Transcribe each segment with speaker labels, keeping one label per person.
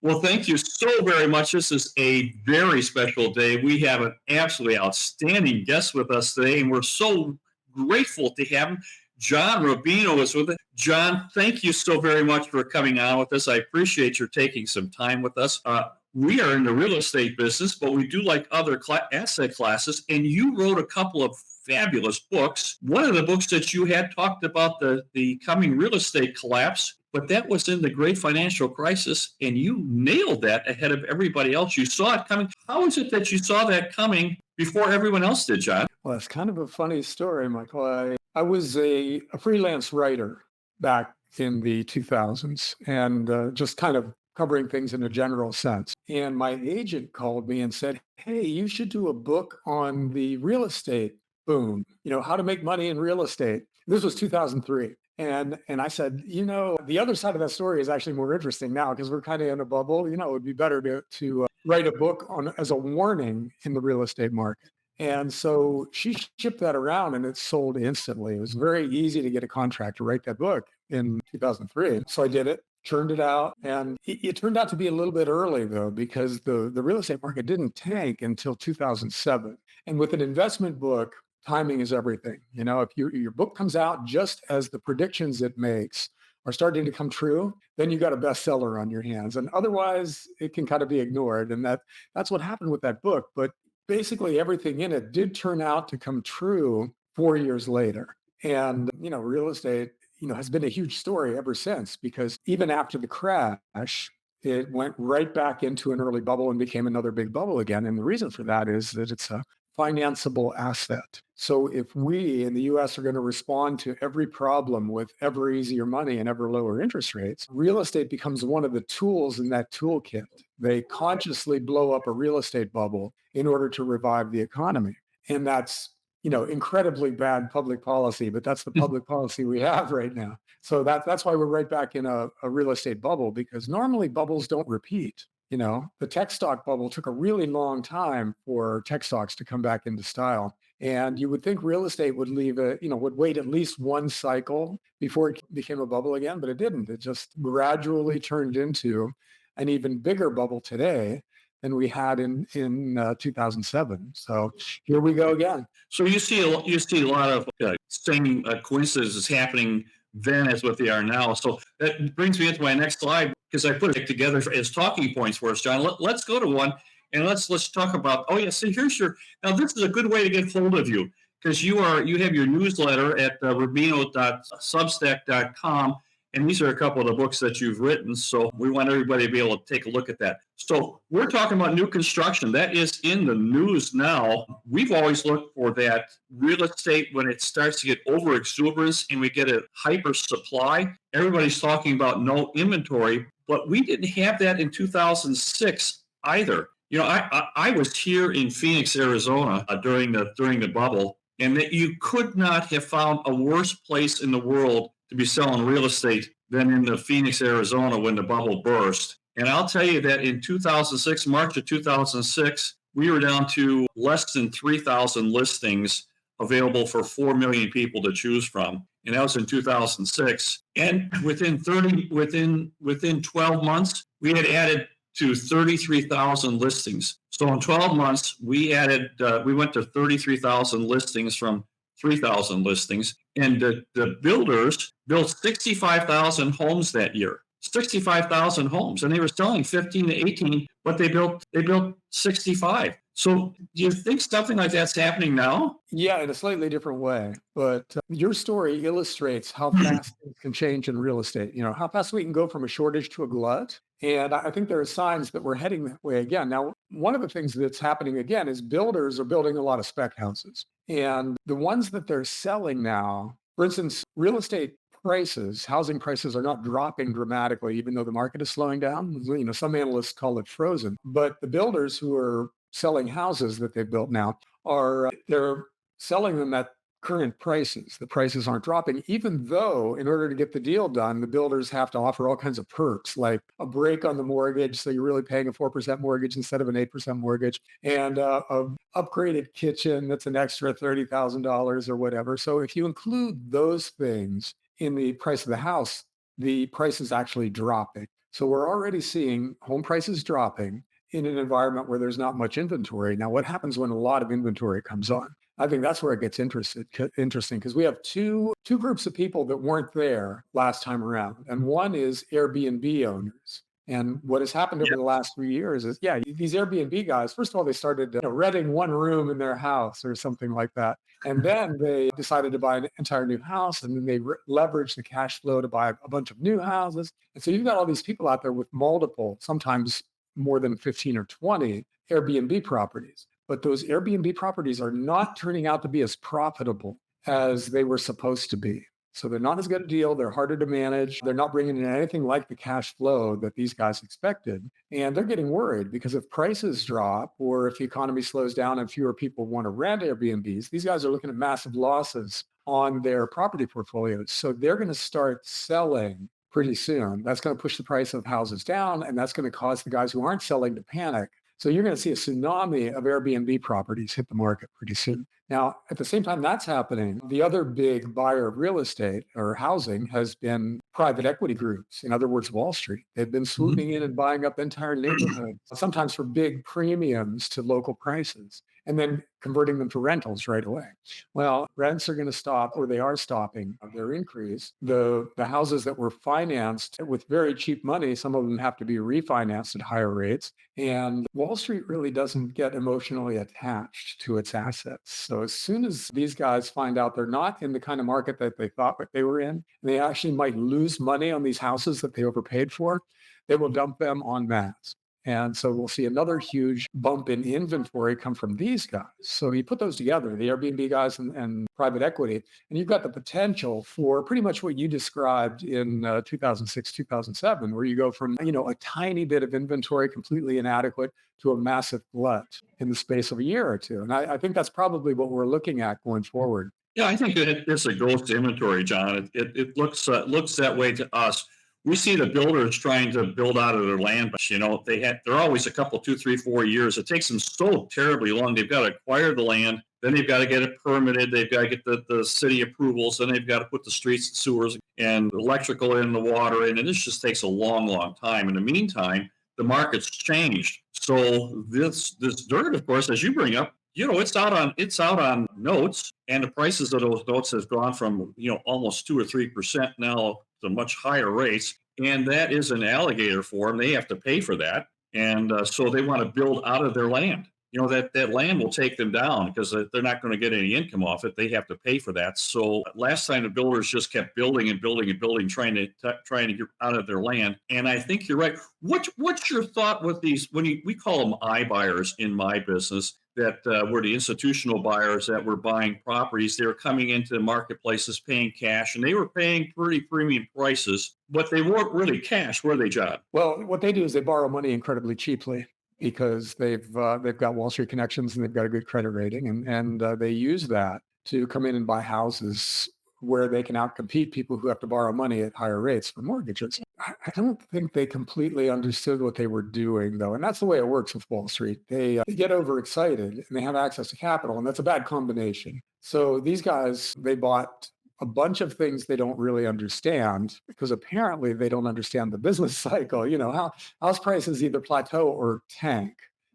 Speaker 1: Well, thank you so very much. This is a very special day. We have an absolutely outstanding guest with us today, and we're so grateful to have him. John Rubino is with us. John, thank you so very much for coming on with us. I appreciate your taking some time with us. We are in the real estate business, but we do like other asset classes, and you wrote a couple of fabulous books. One of the books that you had talked about the coming real estate collapse, but that was in the great financial crisis, and you nailed that ahead of everybody else. You saw it coming. How is it that you saw that coming before everyone else did, John?
Speaker 2: Well, it's kind of a funny story, Michael. I was a freelance writer back in the 2000s and just kind of covering things in a general sense. And my agent called me and said, "Hey, you should do a book on the real estate boom, how to make money in real estate." This was 2003. And I said, the other side of that story is actually more interesting now because we're kind of in a bubble. It would be better to write a book on as a warning in the real estate market. And so she shipped that around and it sold instantly. It was very easy to get a contract to write that book in 2003. So I did it, churned it out. And it turned out to be a little bit early, though, because the real estate market didn't tank until 2007. And with an investment book, timing is everything. If your book comes out just as the predictions it makes are starting to come true, then you got a bestseller on your hands. And otherwise, it can kind of be ignored. And that's what happened with that book. But basically everything in it did turn out to come true 4 years later. And, real estate, has been a huge story ever since, because even after the crash, it went right back into an early bubble and became another big bubble again. And the reason for that is that it's a financeable asset. So if we in the US are going to respond to every problem with ever easier money and ever lower interest rates, real estate becomes one of the tools in that toolkit. They consciously blow up a real estate bubble in order to revive the economy. And that's, incredibly bad public policy, but that's the public policy we have right now. So that's why we're right back in a real estate bubble, because normally bubbles don't repeat. The tech stock bubble took a really long time for tech stocks to come back into style. And you would think real estate would would wait at least one cycle before it became a bubble again, but it didn't. It just gradually turned into an even bigger bubble today than we had in 2007. So here we go again.
Speaker 1: So you see a lot of same coincidences happening then as what they are now. So that brings me into my next slide, because I put it together as talking points for us, John. Let's go to one and let's talk about. Oh yeah, see now this is a good way to get hold of you, because you have your newsletter at rubino.substack.com. And these are a couple of the books that you've written. So we want everybody to be able to take a look at that. So we're talking about new construction. That is in the news now. We've always looked for that real estate when it starts to get over exuberance and we get a hyper supply. Everybody's talking about no inventory, but we didn't have that in 2006 either. I was here in Phoenix, Arizona during the bubble, and that you could not have found a worse place in the world to be selling real estate than in the Phoenix, Arizona when the bubble burst. And I'll tell you that in 2006, March of 2006, we were down to less than 3,000 listings available for 4 million people to choose from. And that was in 2006. And within 12 months, we had added to 33,000 listings. So in 12 months, we went to 33,000 listings from 3,000 listings. And the builders built 65,000 homes that year. 65,000 homes, and they were selling 15 to 18, but they built 65. So do you think something like that's happening now?
Speaker 2: Yeah, in a slightly different way. But your story illustrates how fast things can change in real estate. How fast we can go from a shortage to a glut. And I think there are signs that we're heading that way again. Now, one of the things that's happening again is builders are building a lot of spec houses. And the ones that they're selling now, for instance, real estate prices, housing prices are not dropping dramatically, even though the market is slowing down. Some analysts call it frozen. But the builders who are selling houses that they've built now they're selling them at current prices. The prices aren't dropping, even though in order to get the deal done, the builders have to offer all kinds of perks, like a break on the mortgage. So you're really paying a 4% mortgage instead of an 8% mortgage, and a upgraded kitchen that's an extra $30,000 or whatever. So if you include those things in the price of the house, the price is actually dropping. So we're already seeing home prices dropping in an environment where there's not much inventory. Now, what happens when a lot of inventory comes on? I think that's where it gets interesting because we have two groups of people that weren't there last time around, and one is Airbnb owners. And what has happened over
Speaker 1: Yeah.
Speaker 2: the last 3 years is, yeah, these Airbnb guys. First of all, they started renting one room in their house or something like that, and then they decided to buy an entire new house, and then they leveraged the cash flow to buy a bunch of new houses. And so you've got all these people out there with multiple, sometimes more than 15 or 20 Airbnb properties. But those Airbnb properties are not turning out to be as profitable as they were supposed to be. So they're not as good a deal. They're harder to manage. They're not bringing in anything like the cash flow that these guys expected. And they're getting worried because if prices drop or if the economy slows down and fewer people want to rent Airbnbs, these guys are looking at massive losses on their property portfolios. So they're going to start selling pretty soon. That's going to push the price of houses down, and that's going to cause the guys who aren't selling to panic. So you're going to see a tsunami of Airbnb properties hit the market pretty soon. Now, at the same time that's happening, the other big buyer of real estate or housing has been private equity groups. In other words, Wall Street. They've been
Speaker 1: Mhm.
Speaker 2: swooping in and buying up entire neighborhoods, sometimes for big premiums to local prices, and then converting them to rentals right away. Well, rents are going to stop, or they are stopping their increase. The houses that were financed with very cheap money, some of them have to be refinanced at higher rates. And Wall Street really doesn't get emotionally attached to its assets. So as soon as these guys find out they're not in the kind of market that they thought that they were in, they actually might lose money on these houses that they overpaid for, they will dump them en masse. And so we'll see another huge bump in inventory come from these guys. So you put those together, the Airbnb guys and private equity, and you've got the potential for pretty much what you described in 2006, 2007, where you go from, a tiny bit of inventory completely inadequate to a massive glut in the space of a year or two. And I think that's probably what we're looking at going forward.
Speaker 1: Yeah, I think it's a ghost inventory, John. It looks that way to us. We see the builders trying to build out of their land, but they're always a couple, 2, 3, 4 years. It takes them so terribly long. They've got to acquire the land, then they've got to get it permitted. They've got to get the city approvals, then they've got to put the streets and sewers and electrical in, the water in, and this just takes a long, long time. In the meantime, the market's changed. So this dirt, of course, as you bring up, it's out on notes, and the prices of those notes has gone from almost 2 or 3% now to much higher rates, and that is an alligator for them. They have to pay for that, and so they want to build out of their land. That land will take them down because they're not going to get any income off it. They have to pay for that. So last time the builders just kept building and building and building, trying to get out of their land. And I think you're right. What's your thought with these? We call them iBuyers in my business, that were the institutional buyers that were buying properties. They were coming into the marketplaces paying cash, and they were paying pretty premium prices, but they weren't really cash, were they, John?
Speaker 2: Well, what they do is they borrow money incredibly cheaply because they've got Wall Street connections and they've got a good credit rating, and they use that to come in and buy houses where they can outcompete people who have to borrow money at higher rates for mortgages. I don't think they completely understood what they were doing, though, and that's the way it works with Wall Street. They get overexcited and they have access to capital, and that's a bad combination. So these guys, they bought a bunch of things they don't really understand because apparently they don't understand the business cycle. How house prices either plateau or tank,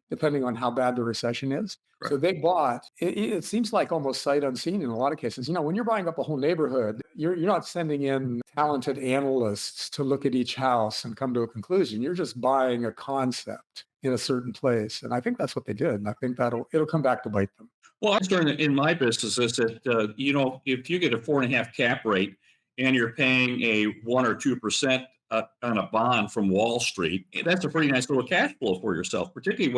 Speaker 2: depending on how bad the recession is.
Speaker 1: Right.
Speaker 2: So they bought, it seems like almost sight unseen in a lot of cases. When you're buying up a whole neighborhood, you're not sending in talented analysts to look at each house and come to a conclusion. You're just buying a concept in a certain place. And I think that's what they did. And I think it'll come back to bite them.
Speaker 1: Well, I started in my business is that if you get a 4.5 cap rate and you're paying a 1 or 2% on a bond from Wall Street, that's a pretty nice little cash flow for yourself, particularly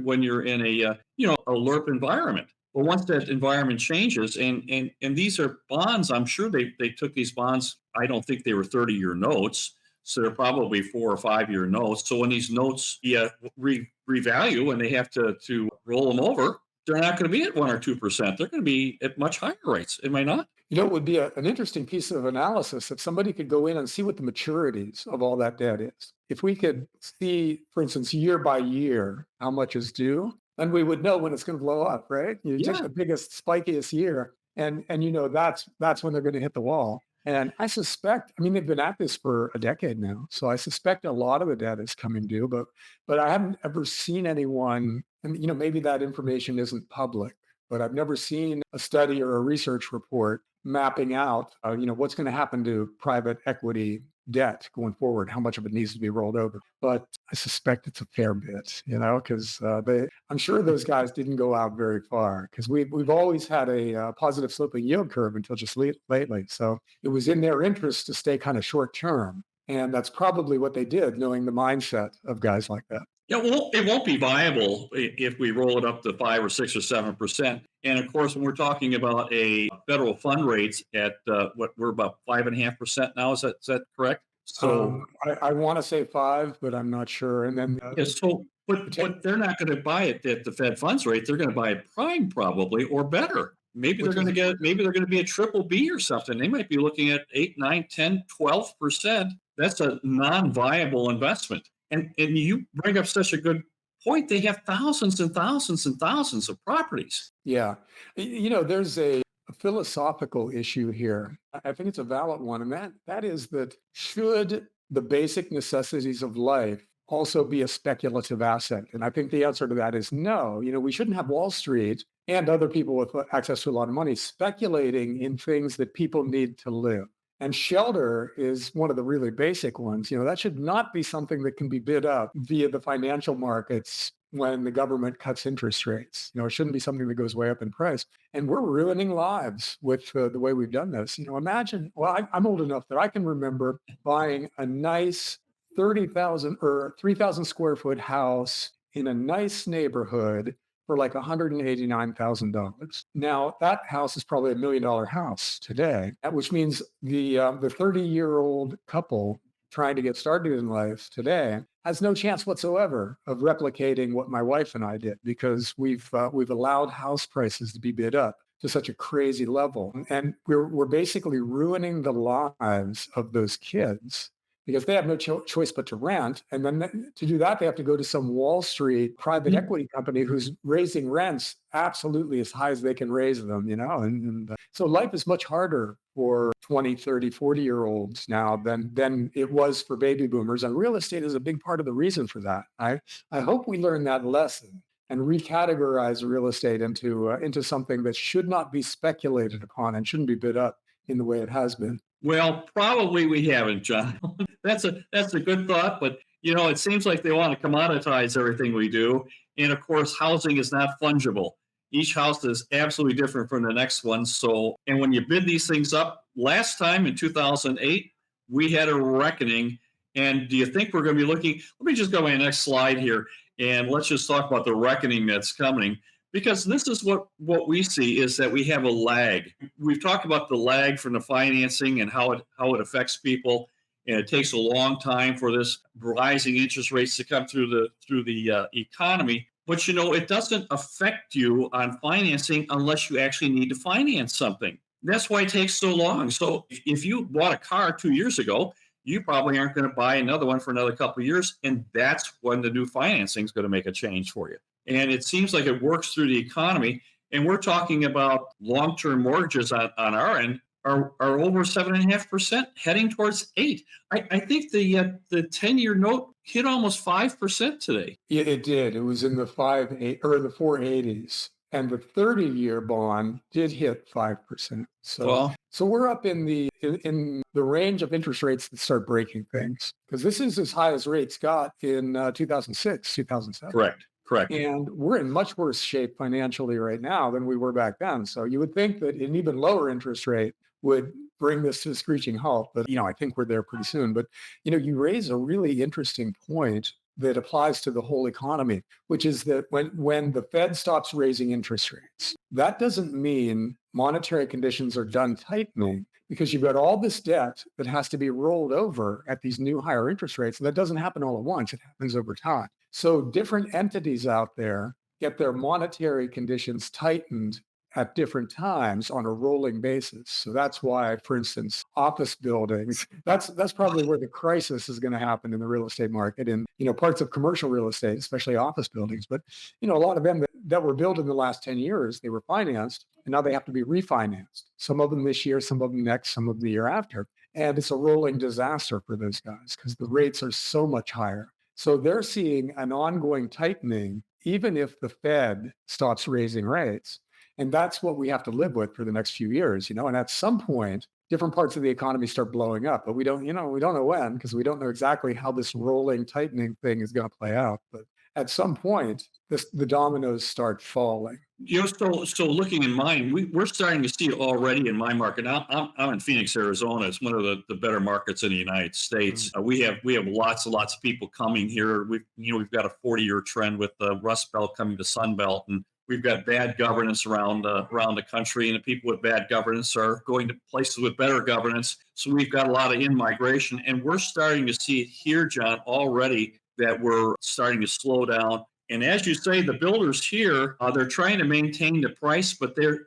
Speaker 1: when you're in a LERP environment. But once that environment changes, and these are bonds, I'm sure they took these bonds. I don't think they were 30-year notes. So they're probably 4 or 5 year notes. So when these notes revalue and they have to roll them over, they're not going to be at 1 or 2%. They're going to be at much higher rates. Am I not?
Speaker 2: It would be an interesting piece of analysis if somebody could go in and see what the maturities of all that debt is. If we could see, for instance, year by year, how much is due, then we would know when it's going to blow up, right? You take
Speaker 1: Yeah.
Speaker 2: the biggest, spikiest year, and that's when they're going to hit the wall. And I suspect, I mean, they've been at this for a decade now. So I suspect a lot of the debt is coming due, but I haven't ever seen anyone, and maybe that information isn't public, but I've never seen a study or a research report mapping out, what's going to happen to private equity debt going forward, how much of it needs to be rolled over. But I suspect it's a fair bit, because I'm sure those guys didn't go out very far because we've always had a positive sloping yield curve until just lately. So it was in their interest to stay kind of short term. And that's probably what they did, knowing the mindset of guys like that.
Speaker 1: Yeah, well, it won't be viable if we roll it up to 5 or 6 or 7%. And of course, when we're talking about a federal fund rates at what we're about 5.5% now, is that correct? So
Speaker 2: I want to say five, but I'm not sure. And then
Speaker 1: yeah, so but they're not going to buy it at the Fed funds rate. They're going to buy it prime probably or better. Maybe they're
Speaker 2: which
Speaker 1: going to
Speaker 2: is
Speaker 1: get maybe they're going to be a triple B or something. They might be looking at 8, 9, 10, 12%. That's a non-viable investment. And you bring up such a good point. They have thousands and thousands and thousands of properties.
Speaker 2: yeah, there's a philosophical issue here. I think it's a valid one, and that is that should the basic necessities of life also be a speculative asset? And I think the answer to that is no. We shouldn't have Wall Street and other people with access to a lot of money speculating in things that people need to live. And shelter is one of the really basic ones. That should not be something that can be bid up via the financial markets when the government cuts interest rates. It shouldn't be something that goes way up in price. And we're ruining lives with the way we've done this. Imagine, well, I'm old enough that I can remember buying a nice 30,000 or 3,000 square foot house in a nice neighborhood for like $189,000. Now that house is probably $1 million house today, which means the 30-year-old couple trying to get started in life today has no chance whatsoever of replicating what my wife and I did because we've allowed house prices to be bid up to such a crazy level, and we're basically ruining the lives of those kids because they have no choice but to rent. And then to do that, they have to go to some Wall Street private equity company who's raising rents absolutely as high as they can raise them, and so life is much harder for 20, 30, 40-year-olds now than it was for baby boomers. And real estate is a big part of the reason for that. I hope we learn that lesson and recategorize real estate into something that should not be speculated upon and shouldn't be bid up in the way it has been.
Speaker 1: Well, probably we haven't, John. That's a good thought, but it seems like they want to commoditize everything we do. And of course, housing is not fungible. Each house is absolutely different from the next one. So, and when you bid these things up, last time in 2008, we had a reckoning. And do you think we're going to be looking? Let me just go to my next slide here, and let's just talk about the reckoning that's coming. Because this is what we see is that we have a lag. We've talked about the lag from the financing and how it affects people, and it takes a long time for this rising interest rates to come through the economy. But it doesn't affect you on financing unless you actually need to finance something. That's why it takes so long. So if you bought a car 2 years ago, you probably aren't going to buy another one for another couple of years, and that's when the new financing is going to make a change for you. And it seems like it works through the economy. And we're talking about long-term mortgages on our end are over 7.5%, heading towards 8%. I think the 10-year note hit almost 5% today.
Speaker 2: Yeah, it did. It was in the 480s. And the 30-year bond did hit 5%. So we're up in the range of interest rates that start breaking things, because this is as high as rates got in 2006, 2007.
Speaker 1: Correct.
Speaker 2: And we're in much worse shape financially right now than we were back then. So you would think that an even lower interest rate would bring this to a screeching halt. But, I think we're there pretty soon. But, you raise a really interesting point that applies to the whole economy, which is that when the Fed stops raising interest rates, that doesn't mean monetary conditions are done tightening, because you've got all this debt that has to be rolled over at these new higher interest rates. And that doesn't happen all at once. It happens over time. So different entities out there get their monetary conditions tightened at different times on a rolling basis. So that's why, for instance, office buildings, that's probably where the crisis is going to happen in the real estate market, and parts of commercial real estate, especially office buildings. But a lot of them that were built in the last 10 years, they were financed and now they have to be refinanced. Some of them this year, some of them next, some of them the year after. And it's a rolling disaster for those guys because the rates are so much higher. So they're seeing an ongoing tightening, even if the Fed stops raising rates. And that's what we have to live with for the next few years, And at some point, different parts of the economy start blowing up, but we don't know when because we don't know exactly how this rolling tightening thing is going to play out. But at some point, the dominoes start falling.
Speaker 1: So looking in mine, we're starting to see it already in my market. Now, I'm in Phoenix, Arizona. It's one of the better markets in the United States. We have lots and lots of people coming here. We've got a 40-year trend with the Rust Belt coming to Sun Belt, and we've got bad governance around the country, and the people with bad governance are going to places with better governance. So we've got a lot of in-migration, and we're starting to see it here, John, already that we're starting to slow down. And as you say, the builders here, they're trying to maintain the price, but they're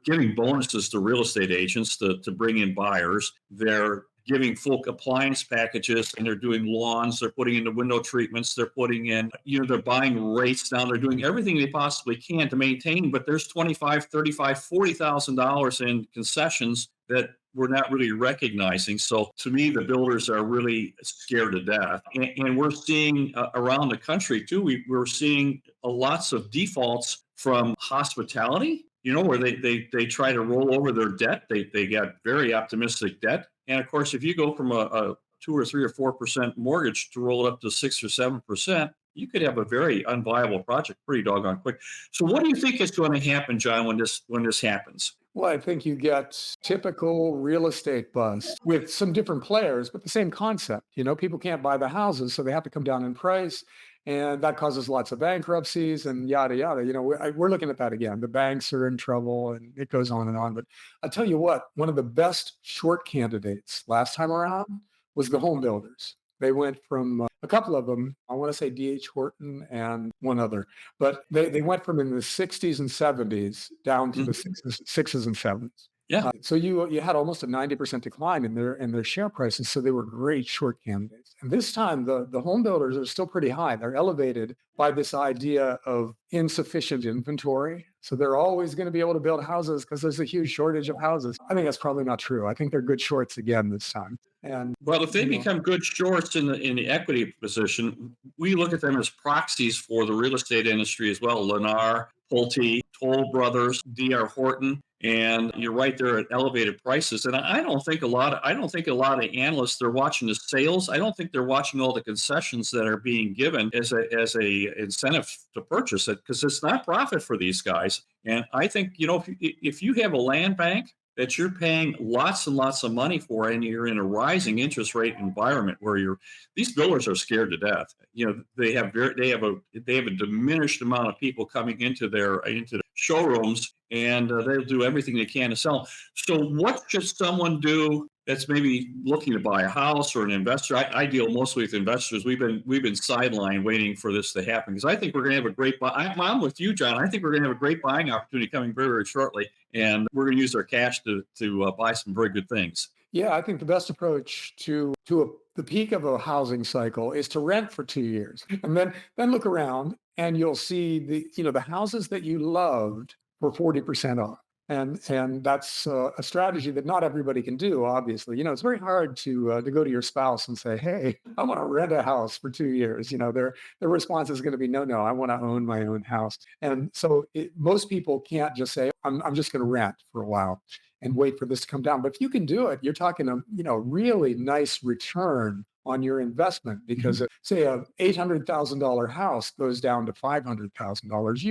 Speaker 1: giving bonuses to real estate agents to bring in buyers. They're giving full compliance packages, and they're doing lawns. They're putting in the window treatments. They're putting in, they're buying rates down. They're doing everything they possibly can to maintain, but there's $25,000, $35,000, $40,000 in concessions that we're not really recognizing. So to me, the builders are really scared to death. And we're seeing around the country too, we're seeing lots of defaults from hospitality, where they try to roll over their debt. They got very optimistic debt. And of course, if you go from a 2 or 3 or 4% mortgage to roll it up to 6 or 7%, you could have a very unviable project pretty doggone quick. So what do you think is going to happen, John, when this happens?
Speaker 2: Well, I think you get typical real estate bust with some different players, but the same concept. People can't buy the houses, so they have to come down in price. And that causes lots of bankruptcies and yada, yada. We're looking at that again. The banks are in trouble and it goes on and on. But I'll tell you what, one of the best short candidates last time around was the home builders. They went from a couple of them, I want to say D.H. Horton and one other, but they went from in the 60s and 70s down to the sixes and sevens.
Speaker 1: Yeah.
Speaker 2: So you had almost a 90% decline in their share prices. So they were great short candidates. And this time the home builders are still pretty high. They're elevated by this idea of insufficient inventory. So they're always going to be able to build houses because there's a huge shortage of houses. I think that's probably not true. I think they're good shorts again this time. And
Speaker 1: well, if they become good shorts in the equity position, we look at them as proxies for the real estate industry as well. Lennar, Pulte, Toll Brothers, D.R. Horton, and you're right there at elevated prices. And I don't think a lot of analysts are watching the sales. I don't think they're watching all the concessions that are being given as a incentive to purchase it, because it's not profit for these guys. And I think if you have a land bank that you're paying lots and lots of money for, and you're in a rising interest rate environment where these builders are scared to death. They have a diminished amount of people coming into the showrooms, and they'll do everything they can to sell. So what should someone do that's maybe looking to buy a house, or an investor? I deal mostly with investors. We've been sidelined waiting for this to happen, because I think we're going to have a great I'm with you, John. I think we're going to have a great buying opportunity coming very, very shortly, and we're going to use our cash to buy some very good things.
Speaker 2: Yeah, I think the best approach to the peak of a housing cycle is to rent for 2 years, and then look around, and you'll see the houses that you loved for 40% off. And that's a strategy that not everybody can do, obviously. It's very hard to go to your spouse and say, hey, I want to rent a house for 2 years. Their response is going to be, no, I want to own my own house. And so most people can't just say, I'm just going to rent for a while and wait for this to come down. But if you can do it, you're talking a really nice return on your investment, because say a $800,000 house goes down to $500,000,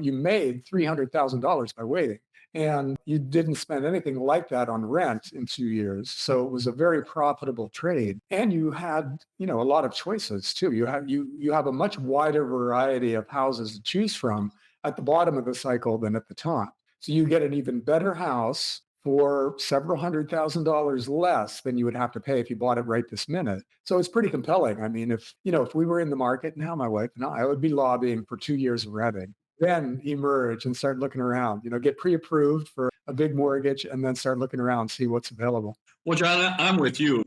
Speaker 2: you made $300,000 by waiting. And you didn't spend anything like that on rent in 2 years. So it was a very profitable trade. And you had, a lot of choices too. You have a much wider variety of houses to choose from at the bottom of the cycle than at the top. So you get an even better house for several $100,000 less than you would have to pay if you bought it right this minute. So it's pretty compelling. I mean, if we were in the market now, my wife and I would be lobbying for 2 years of renting. Then emerge and start looking around, get pre-approved for a big mortgage, and then start looking around, see what's available.
Speaker 1: Well, John, I'm with you.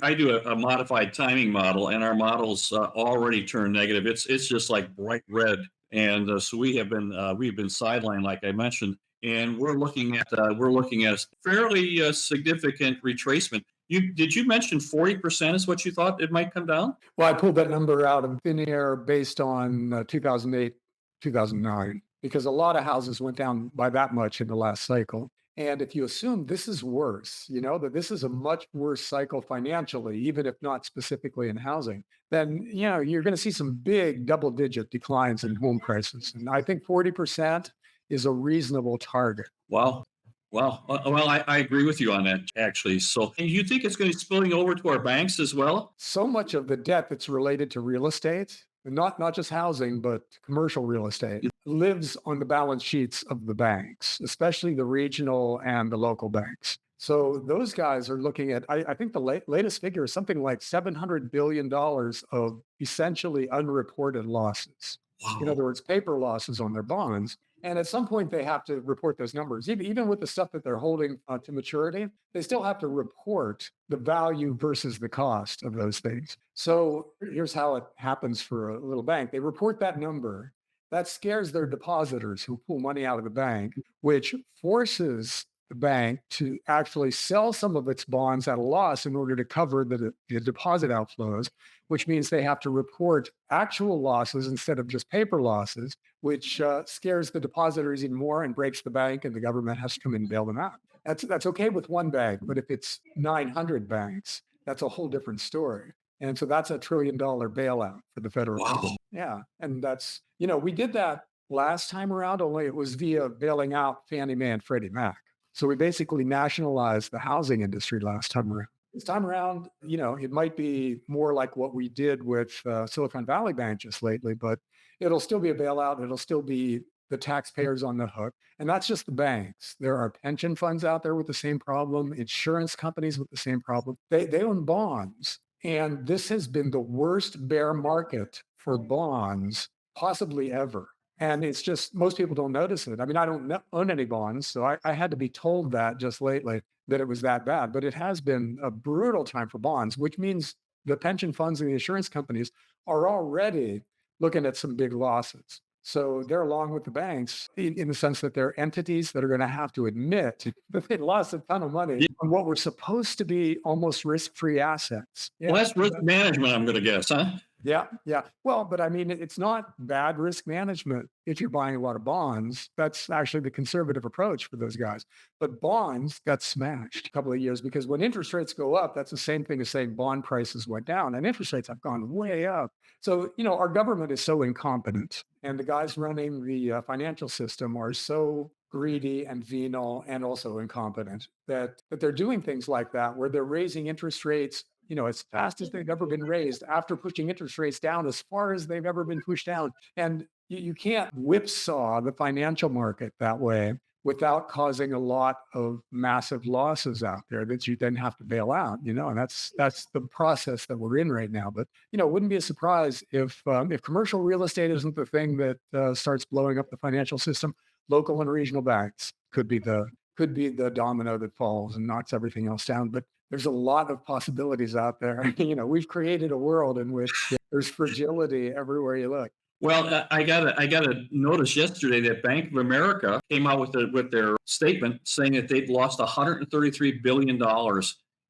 Speaker 1: I do a modified timing model, and our models already turn negative. It's just like bright red and so we've been sidelined, like I mentioned, and we're looking at a fairly significant retracement. Did you mention 40% is what you thought it might come down?
Speaker 2: Well, I pulled that number out of thin air based on 2008, 2009, because a lot of houses went down by that much in the last cycle. And if you assume this is worse, that this is a much worse cycle financially, even if not specifically in housing, then, you're going to see some big double digit declines in home prices. And I think 40% is a reasonable target.
Speaker 1: Wow. Well, I agree with you on that, actually. So, and you think it's going to be spilling over to our banks as well?
Speaker 2: So much of the debt that's related to real estate, and not just housing, but commercial real estate, lives on the balance sheets of the banks, especially the regional and the local banks. So those guys are looking at, I think the latest figure is something like $700 billion of essentially unreported losses. In
Speaker 1: Wow.
Speaker 2: other words, paper losses on their bonds. And at some point, they have to report those numbers. Even with the stuff that they're holding to maturity, they still have to report the value versus the cost of those things. So here's how it happens for a little bank. They report that number. That scares their depositors who pull money out of the bank, which forces the bank to actually sell some of its bonds at a loss in order to cover the deposit outflows, which means they have to report actual losses instead of just paper losses, which scares the depositors even more and breaks the bank, and the government has to come in and bail them out. That's okay with one bank, but if it's 900 banks, that's a whole different story. And so that's $1 trillion bailout for the federal
Speaker 1: Wow.
Speaker 2: government. Yeah, and that's we did that last time around, only it was via bailing out Fannie Mae and Freddie Mac. So we basically nationalized the housing industry last time around. This time around, it might be more like what we did with Silicon Valley Bank just lately, but it'll still be a bailout. It'll still be the taxpayers on the hook. And that's just the banks. There are pension funds out there with the same problem, insurance companies with the same problem. They own bonds. And this has been the worst bear market for bonds possibly ever. And it's just, most people don't notice it. I mean, I don't own any bonds, so I had to be told that just lately that it was that bad. But it has been a brutal time for bonds, which means the pension funds and the insurance companies are already looking at some big losses. So they're along with the banks in the sense that they're entities that are going to have to admit that they lost a ton of money on what were supposed to be almost risk-free assets.
Speaker 1: Well, that's risk management, I'm going to guess, huh?
Speaker 2: Yeah, yeah. Well, but I mean, it's not bad risk management if you're buying a lot of bonds. That's actually the conservative approach for those guys. But bonds got smashed a couple of years because when interest rates go up, that's the same thing as saying bond prices went down, and interest rates have gone way up. So, our government is so incompetent, and the guys running the financial system are so greedy and venal and also incompetent that they're doing things like that where they're raising interest rates as fast as they've ever been raised after pushing interest rates down as far as they've ever been pushed down. And you can't whipsaw the financial market that way without causing a lot of massive losses out there that you then have to bail out, and that's the process that we're in right now. But, it wouldn't be a surprise if commercial real estate isn't the thing that starts blowing up the financial system. Local and regional banks could be the domino that falls and knocks everything else down. But there's a lot of possibilities out there. We've created a world in which there's fragility everywhere you look.
Speaker 1: Well, I got a notice yesterday that Bank of America came out with their statement saying that they'd lost $133 billion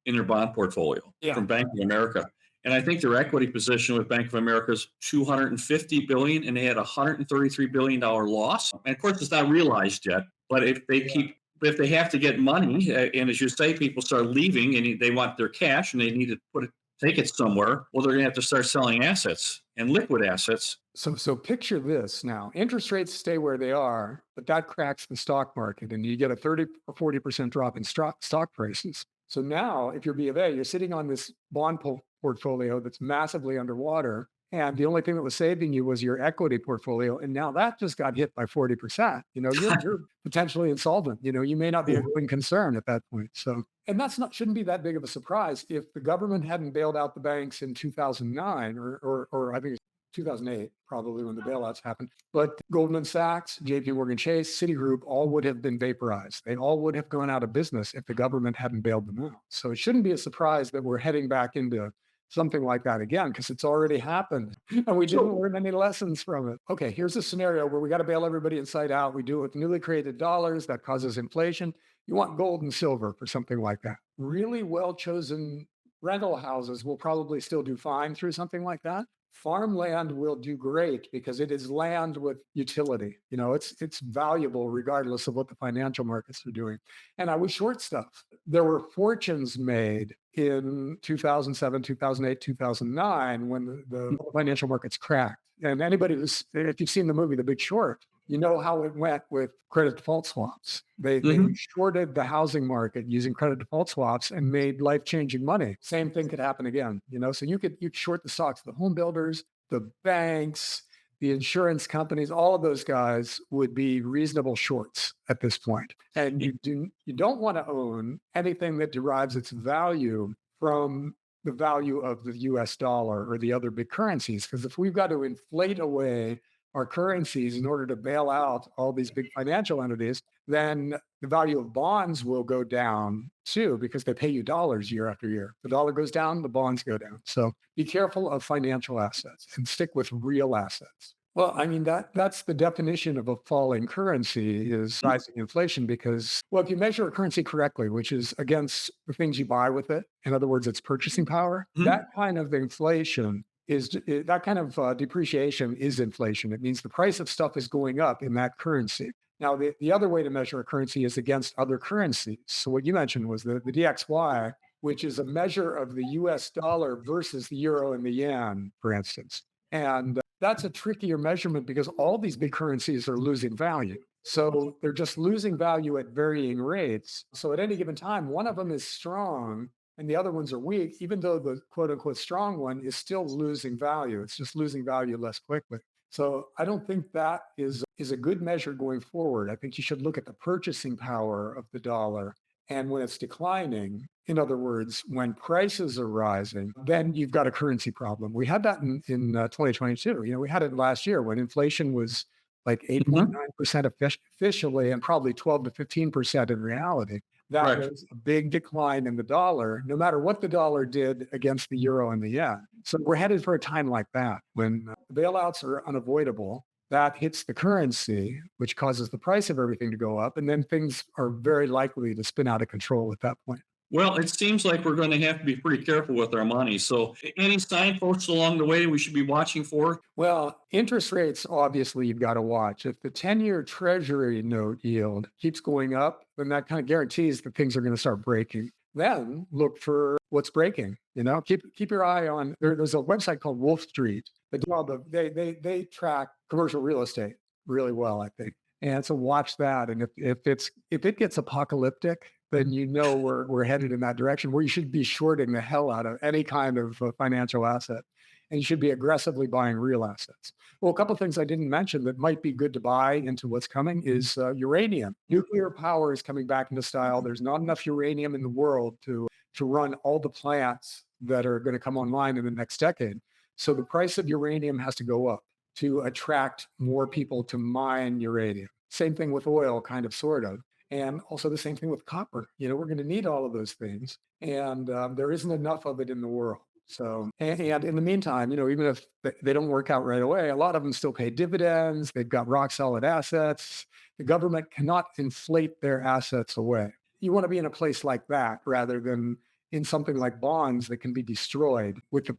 Speaker 1: in their bond portfolio from Bank of America. And I think their equity position with Bank of America is $250 billion, and they had a $133 billion loss. And of course, it's not realized yet. But if they have to get money, and as you say, people start leaving and they want their cash and they need to take it somewhere, well, they're going to have to start selling assets and liquid assets.
Speaker 2: So picture this now. Interest rates stay where they are, but that cracks the stock market and you get a 30 or 40% drop in stock prices. So now, if you're B of A, you're sitting on this bond portfolio that's massively underwater. And the only thing that was saving you was your equity portfolio. And now that just got hit by 40%. You're potentially insolvent. You may not be a going concern at that point. So, and shouldn't be that big of a surprise if the government hadn't bailed out the banks in 2009 or I think it's 2008, probably when the bailouts happened. But Goldman Sachs, JP Morgan Chase, Citigroup, all would have been vaporized. They all would have gone out of business if the government hadn't bailed them out. So it shouldn't be a surprise that we're heading back into something like that again because it's already happened and we didn't
Speaker 1: So
Speaker 2: learn any lessons from it. Okay, here's a scenario where we got to bail everybody inside out. We do it with newly created dollars that causes inflation. You want gold and silver for something like that. Really well chosen rental houses will probably still do fine through something like that. Farmland will do great because it is land with utility. It's valuable regardless of what the financial markets are doing. And I was short stuff. There were fortunes made in 2007, 2008, 2009 when the financial markets cracked. And if you've seen the movie The Big Short, you know how it went with credit default swaps. They
Speaker 1: Mhm.
Speaker 2: shorted the housing market using credit default swaps and made life-changing money. Same thing could happen again, So you'd short the stocks, the home builders, the banks, the insurance companies, all of those guys would be reasonable shorts at this point. And you don't want to own anything that derives its value from the value of the US dollar or the other big currencies. Because if we've got to inflate away our currencies in order to bail out all these big financial entities, then the value of bonds will go down too because they pay you dollars year after year. The dollar goes down, the bonds go down. So be careful of financial assets and stick with real assets. Well, I mean, that's the definition of a falling currency is rising inflation because, well, if you measure a currency correctly, which is against the things you buy with it, in other words, its purchasing power,
Speaker 1: Mhm.
Speaker 2: that kind of inflation that kind of depreciation is inflation. It means the price of stuff is going up in that currency. Now, the other way to measure a currency is against other currencies. So what you mentioned was the DXY, which is a measure of the US dollar versus the euro and the yen, for instance. And that's a trickier measurement because all these big currencies are losing value. So they're just losing value at varying rates. So at any given time, one of them is strong and the other ones are weak, even though the quote unquote strong one is still losing value. It's just losing value less quickly. So I don't think that is a good measure going forward. I think you should look at the purchasing power of the dollar. And when it's declining, in other words, when prices are rising, then you've got a currency problem. We had that in 2022. We had it last year when inflation was like
Speaker 1: Mhm.
Speaker 2: 8.9% officially and probably 12 to 15% in reality. That
Speaker 1: Correct.
Speaker 2: was a big decline in the dollar, no matter what the dollar did against the euro and the yen. So we're headed for a time like that when the bailouts are unavoidable. That hits the currency, which causes the price of everything to go up. And then things are very likely to spin out of control at that point.
Speaker 1: Well, it seems like we're going to have to be pretty careful with our money. So, any signposts along the way we should be watching for?
Speaker 2: Well, interest rates, obviously, you've got to watch. If the 10-year treasury note yield keeps going up, then that kind of guarantees that things are going to start breaking. Then look for what's breaking. Keep your eye on. There's a website called Wolf Street that do all they track commercial real estate really well, I think. And so watch that. And if it gets apocalyptic, then we're headed in that direction where you should be shorting the hell out of any kind of financial asset and you should be aggressively buying real assets. Well, a couple of things I didn't mention that might be good to buy into what's coming is uranium. Nuclear power is coming back into style. There's not enough uranium in the world to run all the plants that are going to come online in the next decade. So the price of uranium has to go up to attract more people to mine uranium. Same thing with oil, kind of, sort of. And also the same thing with copper. We're going to need all of those things. And there isn't enough of it in the world. So, and in the meantime, even if they don't work out right away, a lot of them still pay dividends. They've got rock solid assets. The government cannot inflate their assets away. You want to be in a place like that rather than in something like bonds that can be destroyed with the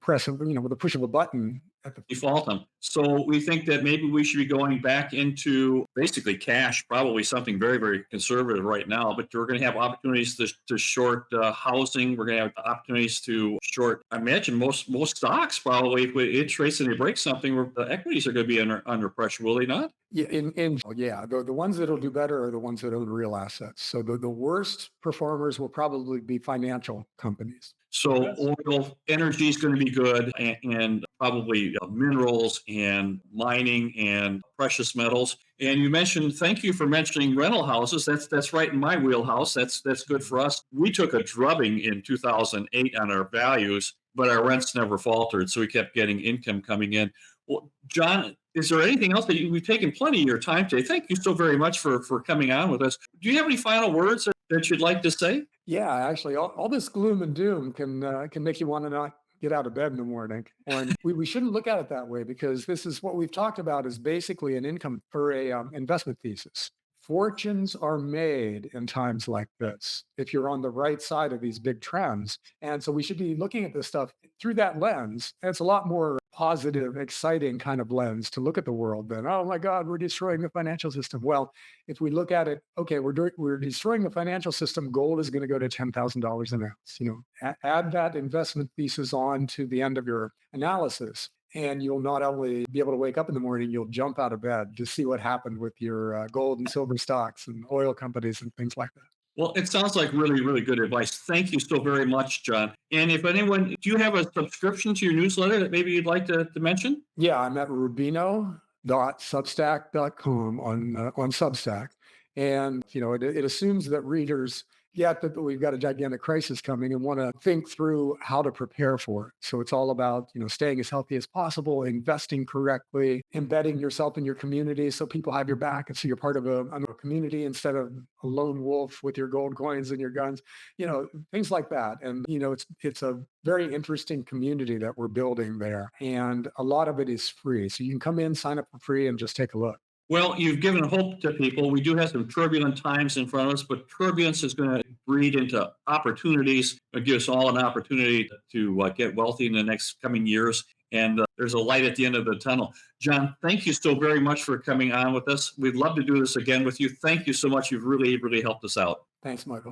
Speaker 2: with the push of a button at the
Speaker 1: Default them. So we think that maybe we should be going back into basically cash, probably something very, very conservative right now. But we're going to have opportunities to short housing. We're going to have opportunities to short. I imagine most stocks probably if interest rates and they break something, the equities are going to be under pressure. Will they not?
Speaker 2: Yeah, the ones that'll do better are the ones that own real assets. So the worst performers will probably be financial companies.
Speaker 1: So oil, energy is going to be good, and probably minerals and mining and precious metals. And you mentioned, thank you for mentioning rental houses. That's right in my wheelhouse. That's good for us. We took a drubbing in 2008 on our values, but our rents never faltered, so we kept getting income coming in. Well, John, is there anything else that we've taken plenty of your time today? Thank you so very much for coming on with us. Do you have any final words that you'd like to say?
Speaker 2: Yeah, actually, all this gloom and doom can make you want to not get out of bed in the morning. And we shouldn't look at it that way, because this is what we've talked about is basically an income or a investment thesis. Fortunes are made in times like this if you're on the right side of these big trends. And so we should be looking at this stuff through that lens. And it's a lot more positive, exciting kind of lens to look at the world than, oh my God, we're destroying the financial system. Well, if we look at it, okay, we're destroying the financial system, gold is going to go to $10,000 an ounce. Add that investment thesis on to the end of your analysis. And you'll not only be able to wake up in the morning, you'll jump out of bed to see what happened with your gold and silver stocks and oil companies and things like that.
Speaker 1: Well, it sounds like really, really good advice. Thank you so very much, John. And if anyone, do you have a subscription to your newsletter that maybe you'd like to mention?
Speaker 2: Yeah, I'm at rubino.substack.com on Substack. And, it assumes that readers get that we've got a gigantic crisis coming and want to think through how to prepare for it. So it's all about, staying as healthy as possible, investing correctly, embedding yourself in your community so people have your back. And so you're part of a community instead of a lone wolf with your gold coins and your guns, things like that. And, it's a very interesting community that we're building there. And a lot of it is free. So you can come in, sign up for free, and just take a look.
Speaker 1: Well, you've given hope to people. We do have some turbulent times in front of us, but turbulence is going to breed into opportunities. It gives us all an opportunity to get wealthy in the next coming years. And there's a light at the end of the tunnel. John, thank you so very much for coming on with us. We'd love to do this again with you. Thank you so much. You've really, really helped us out.
Speaker 2: Thanks, Michael.